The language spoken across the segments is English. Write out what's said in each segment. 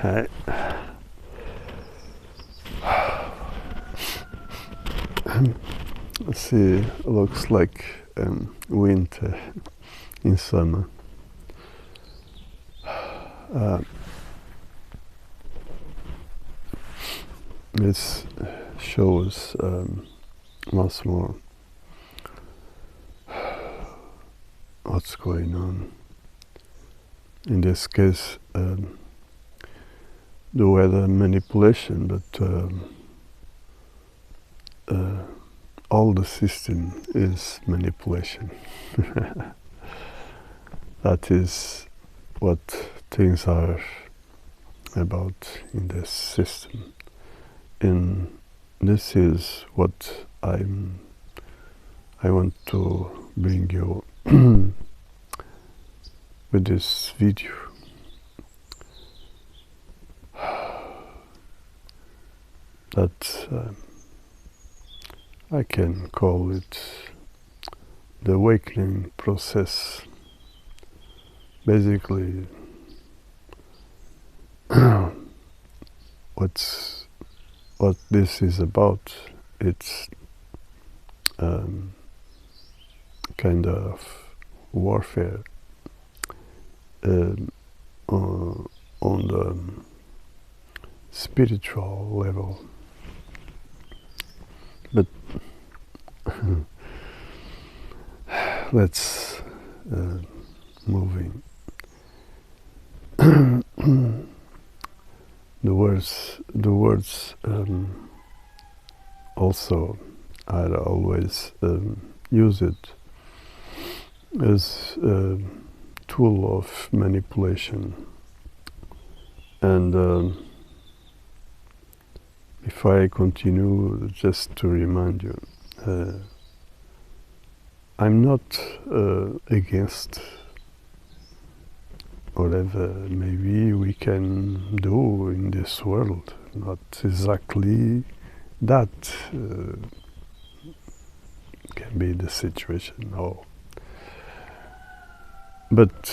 Hi. See, looks like winter in summer. This shows once more what's going on. In this case, the weather manipulation, but all the system is manipulation. That is what things are about in this system. And this is what I want to bring you with this video. That I can call it the Wakning Processe. Basically, what this is about, it's kind of warfare on the spiritual level. But let's moving. The words also I always use it as a tool of manipulation. And if I continue, just to remind you, I'm not against whatever maybe we can do in this world. Not exactly that can be the situation, no. But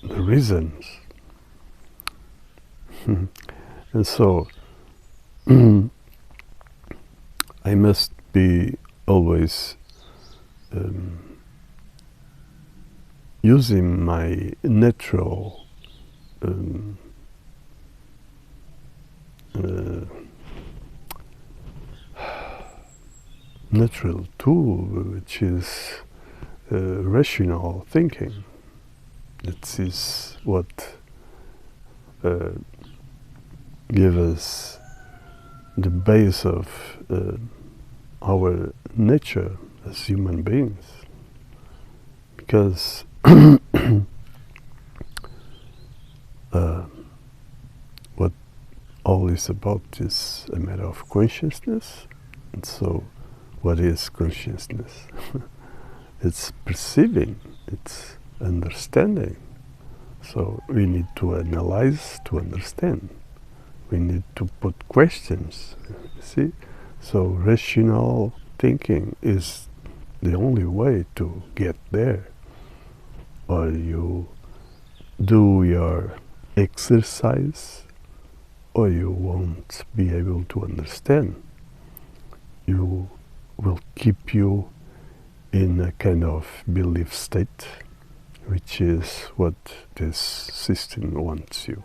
the reasons. And so I must be always using my natural natural tool, which is rational thinking. That is what gives us the base of our nature as human beings. Because what all is about is a matter of consciousness. And so what is consciousness? It's perceiving, it's understanding. So we need to analyze to understand. We need to put questions, see? So rational thinking is the only way to get there. Or you do your exercise, or you won't be able to understand. You will keep you in a kind of belief state, which is what this system wants you.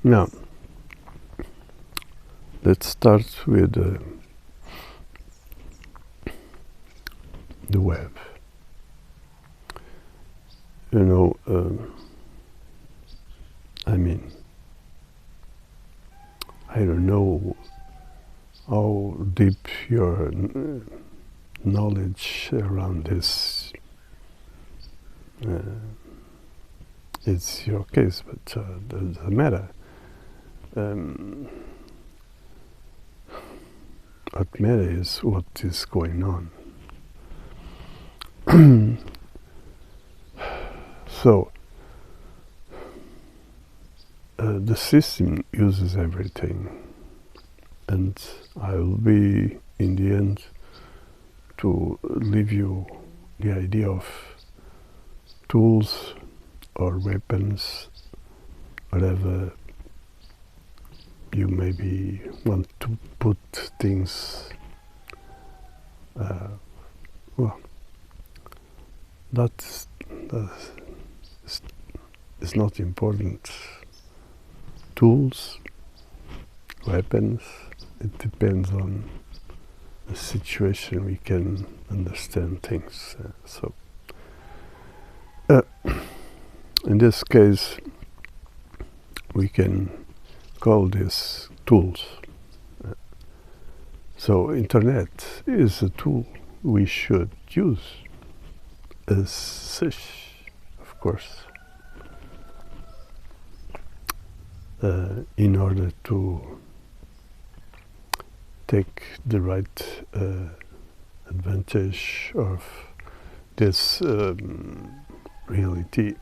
Now, let's start with the web. You know, I mean, I don't know how deep your knowledge around this is your case, but doesn't matter. What matters is what is going on. So, the system uses everything, and I will be, in the end, to leave you the idea of tools or weapons, whatever you maybe want to put things. Well, that is not important. Tools, weapons, it depends on the situation we can understand things. In this case, we can call this tools. So internet is a tool we should use as such, of course, in order to take the right advantage of this reality.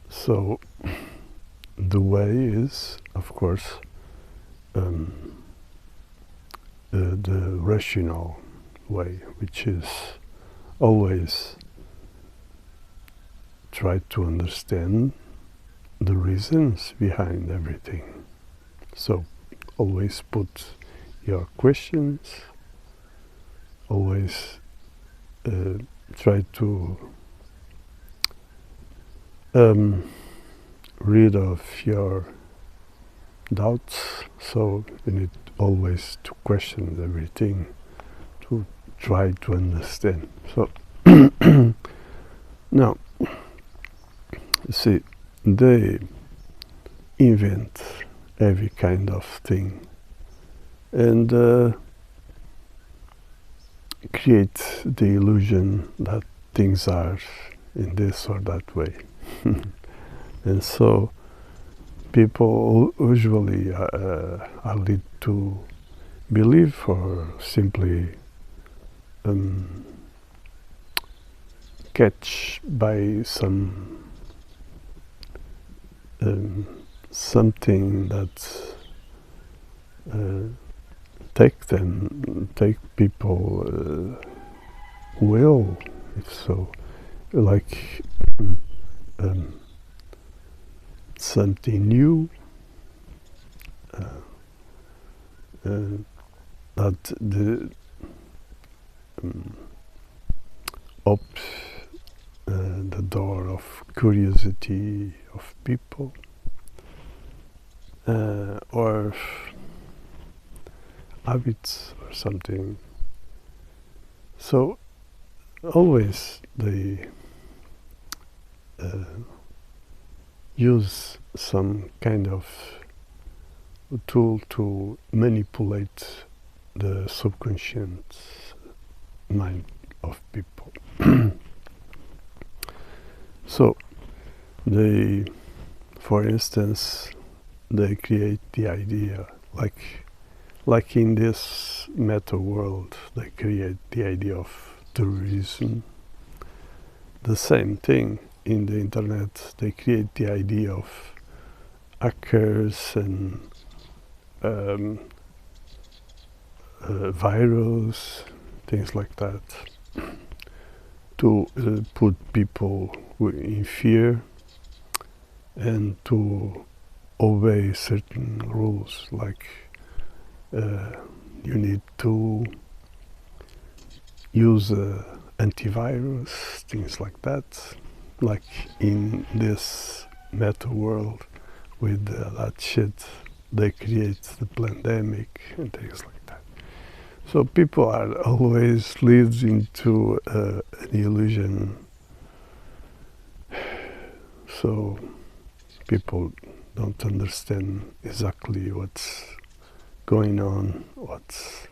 So the way is, of course, the rational way, which is always try to understand the reasons behind everything. So always put your questions, always try to rid of your doubts, so you need always to question everything, to try to understand. So now, you see, they invent every kind of thing and create the illusion that things are in this or that way. And so people usually are led to believe or simply catch by something that take people will, if so, like something new, that the op the door of curiosity of people, or habits or something. So always they use some kind of tool to manipulate the subconscious mind of people. So they, for instance, they create the idea, like in this meta world, they create the idea of terrorism. The same thing in the internet, they create the idea of hackers and virus, things like that, to put people in fear and to obey certain rules, like you need to use antivirus, things like that, like in this meta world with that shit they create the pandemic and things like that. So people are always led into an illusion. So people don't understand exactly what's going on, what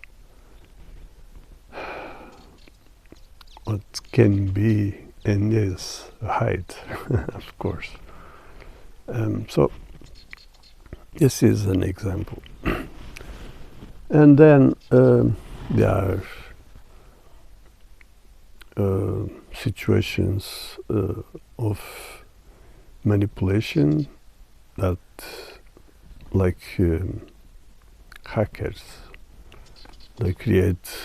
can be and is hide, of course. So this is an example. And then there are situations of manipulation that, like hackers, they create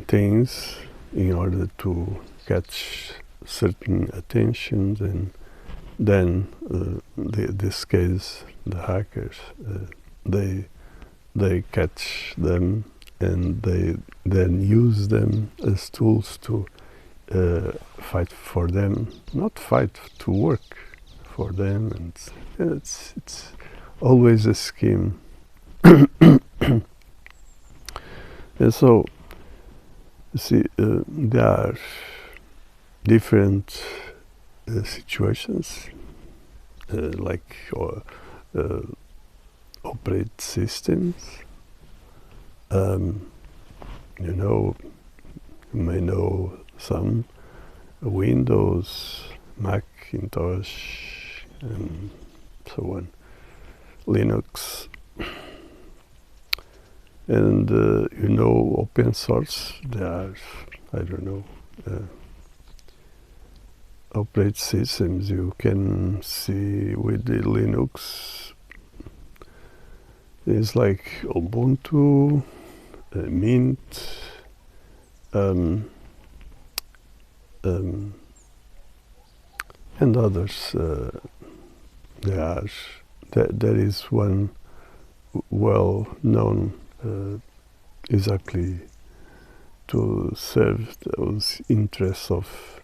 things in order to catch certain attentions, and then this case the hackers they catch them, and they then use them as tools to fight for them, not fight to work for them, and it's always a scheme. And so, you see, there are different situations, like operate systems. You know, you may know some Windows, Macintosh, and so on, Linux. And you know, open source, there are, I don't know, operating systems you can see with the Linux. It's like Ubuntu, Mint, and others. There is one well known exactly to serve those interests of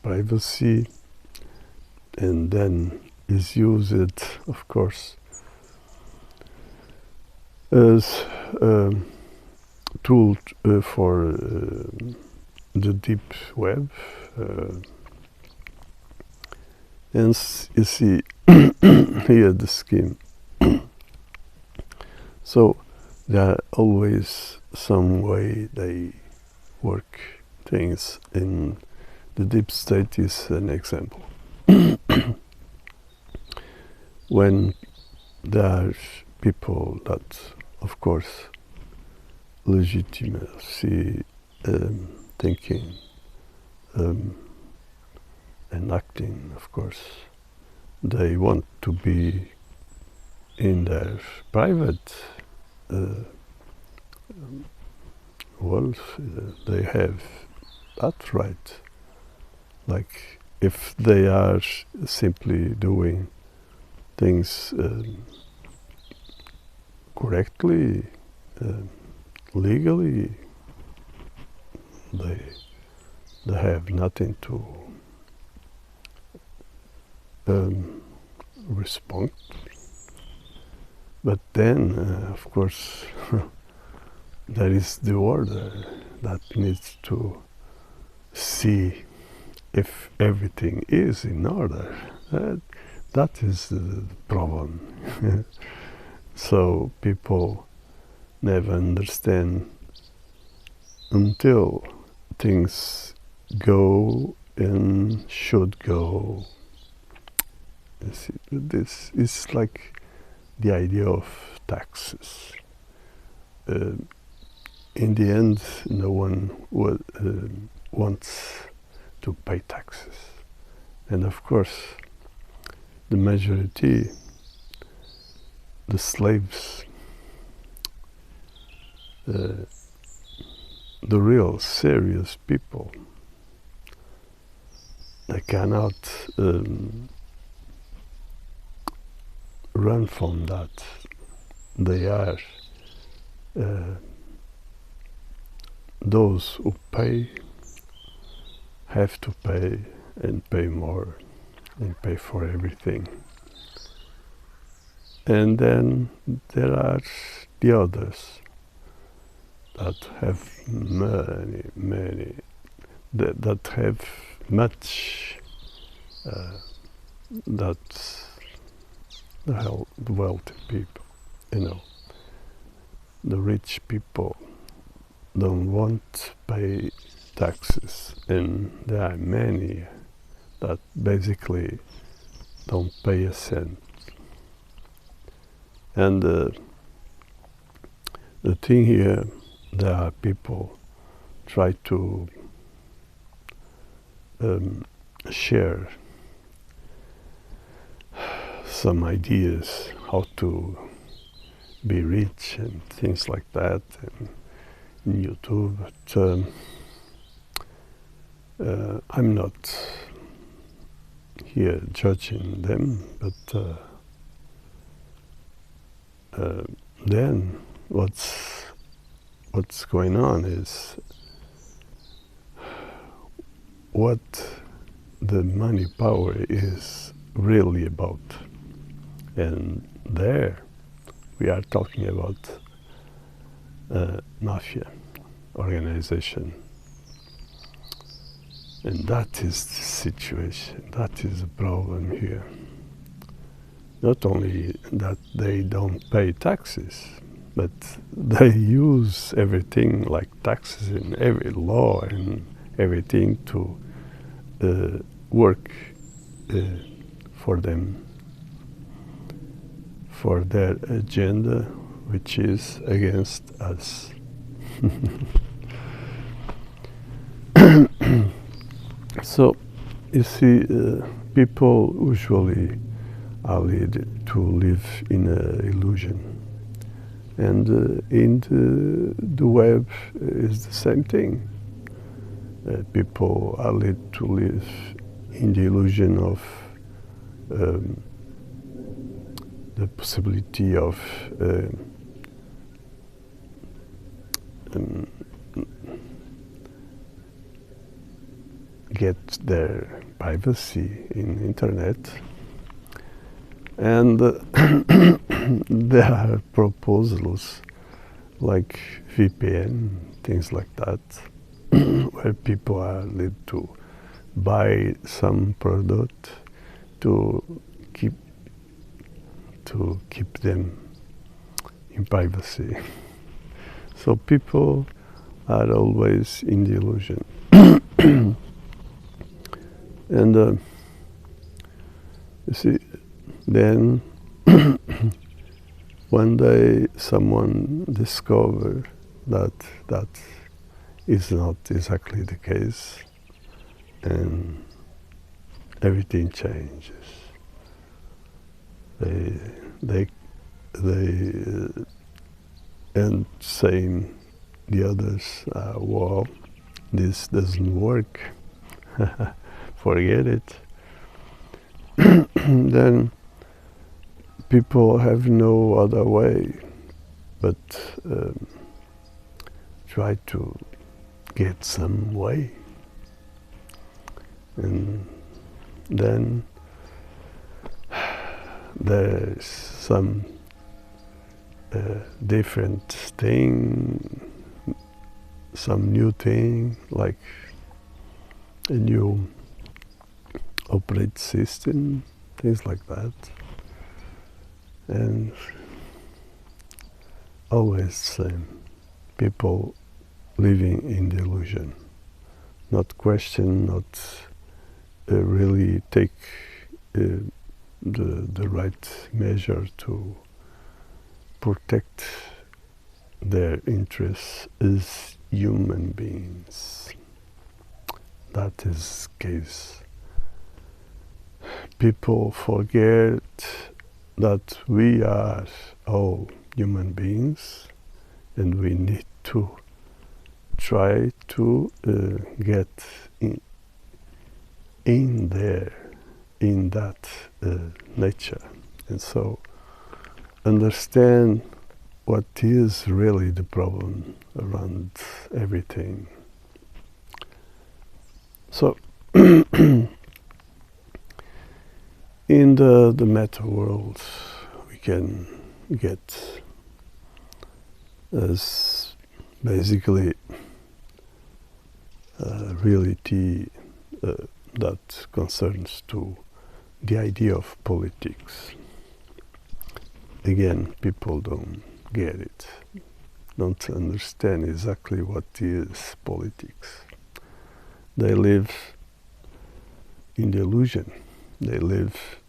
privacy, and then is used, of course, as a tool for the deep web. And you see here the scheme. So there are always some way they work things, and the deep state is an example. When there are people that, of course, legitimacy, thinking, and acting, of course, they want to be in their private world. They have that right. Like if they are simply doing things correctly, legally, they have nothing to respond. But then, of course, there is the order that needs to see if everything is in order. That is the problem. So people never understand until things go and should go. You see, this is like the idea of taxes. In the end, no one wants to pay taxes. And of course, the majority, the slaves, the real serious people, they cannot run from that. They are those who pay have to pay, and pay more, and pay for everything. And then there are the others that have many, that have much, that's the wealthy people, you know. The rich people don't want to pay taxes, and there are many that basically don't pay a cent. And the thing here, there are people try to share some ideas how to be rich and things like that, and in YouTube, but I'm not here judging them, but then what's going on is what the money power is really about. And there we are talking about mafia organization. And that is the situation, that is the problem here. Not only that they don't pay taxes, but they use everything like taxes in every law and everything to work for them, for their agenda, which is against us. So, you see, people usually are led to live in an illusion. And in the web is the same thing. People are led to live in the illusion of the possibility of get their privacy in internet. And there are proposals like VPN, things like that, where people are led to buy some product to keep them in privacy. So people are always in the illusion. And you see, then one day someone discovered that that is not exactly the case, and everything changes. They and saying the others, well, this doesn't work. Forget it. Then people have no other way but try to get some way. And then there's some different thing, some new thing, like a new operating system, things like that. And always the same, people living in the illusion, not question, not really take the right measure to protect their interests as human beings. That is the case. People forget that we are all human beings, and we need to try to get in there, in that nature, and so understand what is really the problem around everything. So in the meta world, we can get as basically reality that concerns to the idea of politics. Again, people don't get it, don't understand exactly what is politics. They live in the illusion. They live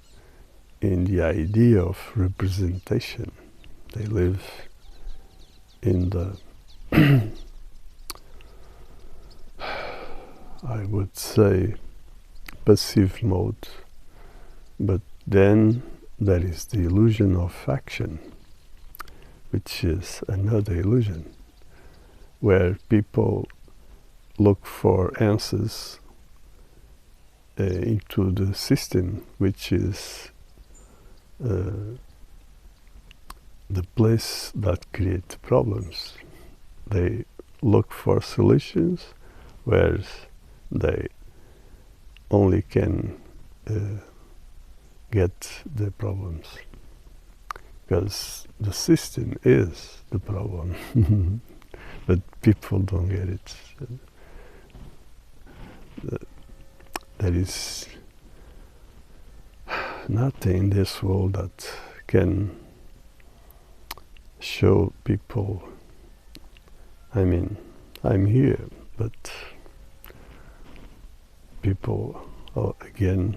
in the idea of representation. They live in the, I would say, passive mode. But then there is the illusion of action, which is another illusion, where people look for answers into the system, which is the place that creates problems. They look for solutions where they only can get the problems, because the system is the problem. But people don't get it. There is nothing in this world that can show people, I mean, I'm here, but people, again,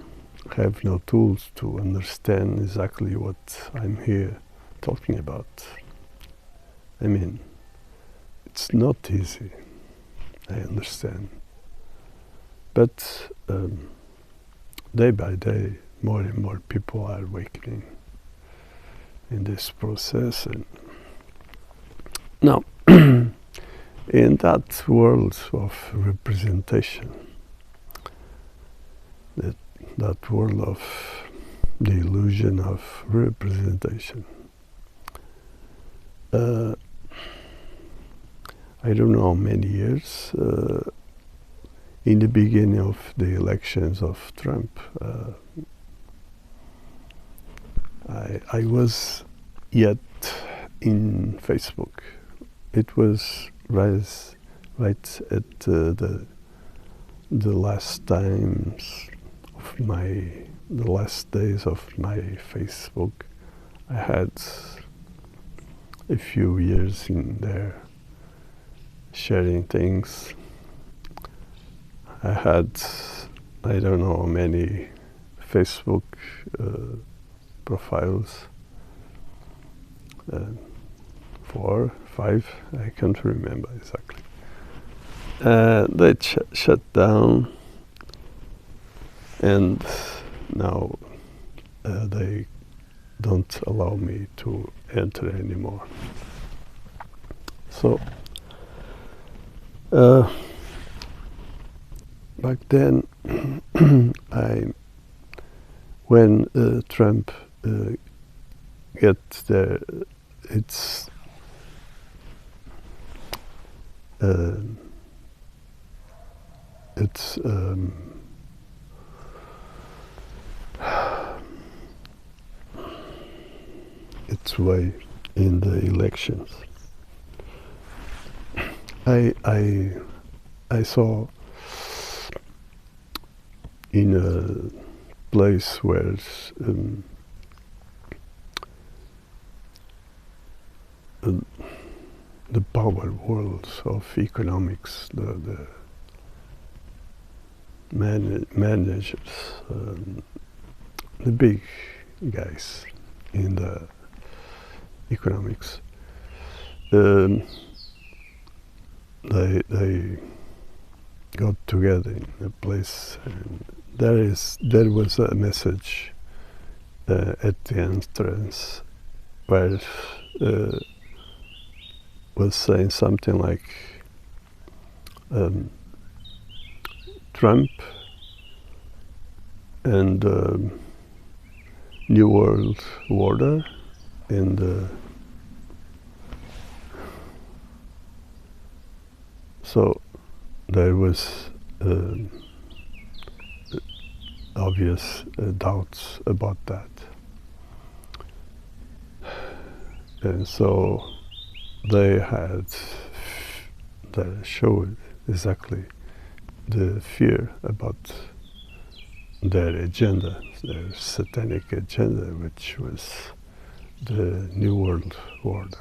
have no tools to understand exactly what I'm here talking about. I mean, it's not easy, I understand. But day by day, more and more people are awakening in this process. And now, in that world of representation, that world of the illusion of representation, I don't know how many years, in the beginning of the elections of Trump, I was yet in Facebook. It was right at the last times of the last days of my Facebook. I had a few years in there sharing things. I had, I don't know how many Facebook profiles, 4, 5, I can't remember exactly. They shut down, and now they don't allow me to enter anymore. So back then, when Trump gets there, it's its way in the elections. I saw in a place where the power world of economics, the managers, the big guys in the economics, they got together in a place, and there was a message at the entrance where was saying something like Trump and New World Order, and so there was obvious doubts about that, and so they showed exactly the fear about their agenda, their satanic agenda, which was the New World Order.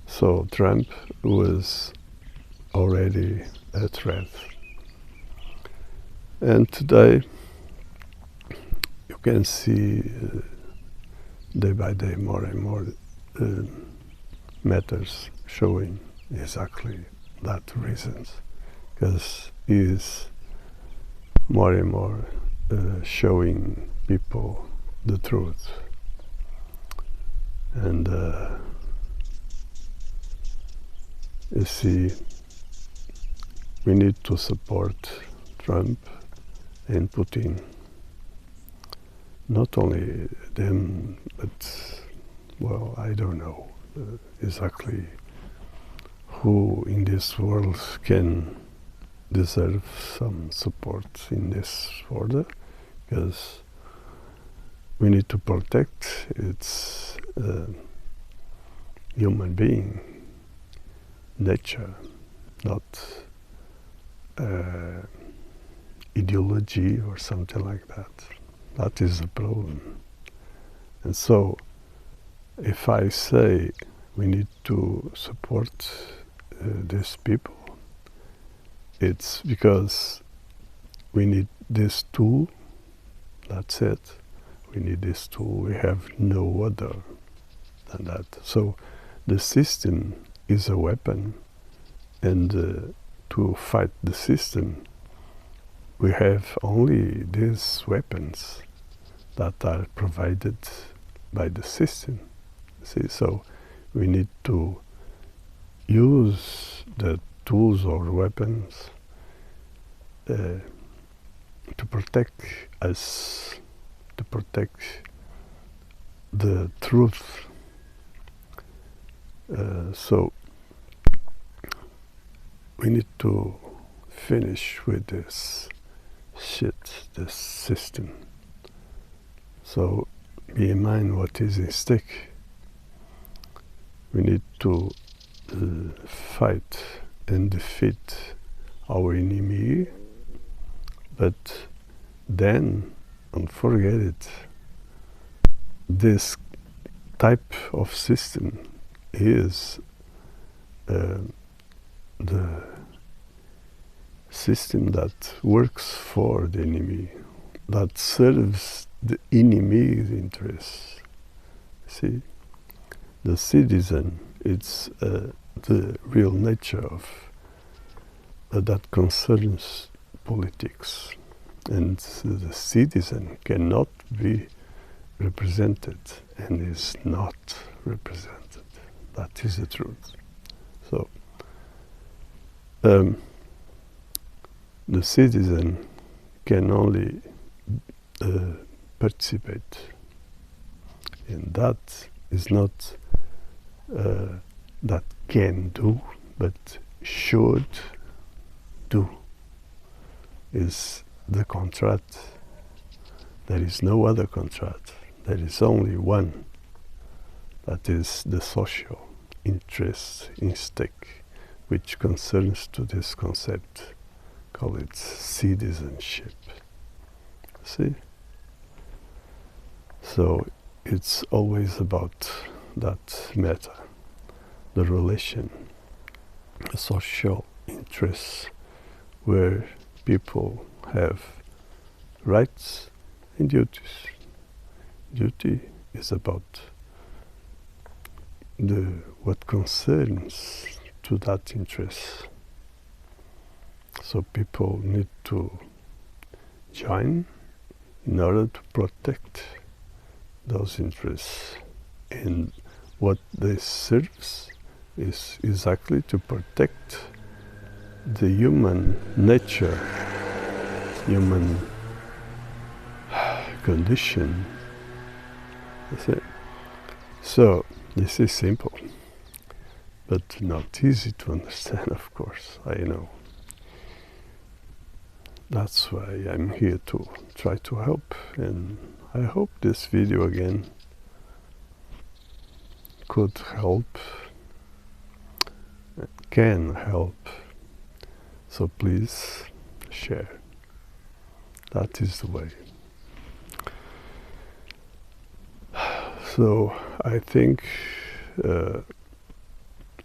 So Trump was already a threat. And today you can see day by day more and more matters showing exactly that reasons, because he is more and more showing people the truth. And You see, we need to support Trump and Putin. Not only them, but, well, I don't know exactly who in this world can deserve some support in this order, because we need to protect its human being, nature, not ideology or something like that. That is the problem. And so, if I say we need to support these people, it's because we need this tool. That's it. We need this tool. We have no other than that. So the system is a weapon, and to fight the system, we have only these weapons that are provided by the system. See, so we need to use the tools or weapons to protect us, to protect the truth. So we need to finish with this shit, this system. So be in mind what is at stake. We need to fight and defeat our enemy, but then, don't forget it, this type of system is the system that works for the enemy, that serves the enemy's interests. See, the citizen, it's the real nature of that concerns politics, and the citizen cannot be represented and is not represented. That is the truth. So the citizen can only participate, and that is not that can do, but should do, is the contract. There is no other contract. There is only one. That is the social interest in stake, which concerns to this concept, call it citizenship. See? So it's always about that matter, the relation, the social interests, where people have rights and duties. Duty is about what concerns to that interest. So people need to join in order to protect those interests. And what this serves is exactly to protect the human nature, human condition. That's it. So this is simple, but not easy to understand, of course, I know. That's why I'm here to try to help, and I hope this video again could help, can help. So please share. That is the way. So I think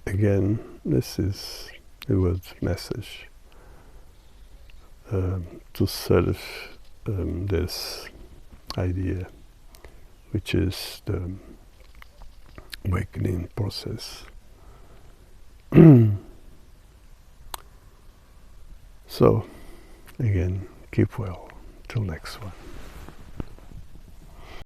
again, this is a word message to serve this idea, which is the Wakning Processe. So again, keep well. Till next one.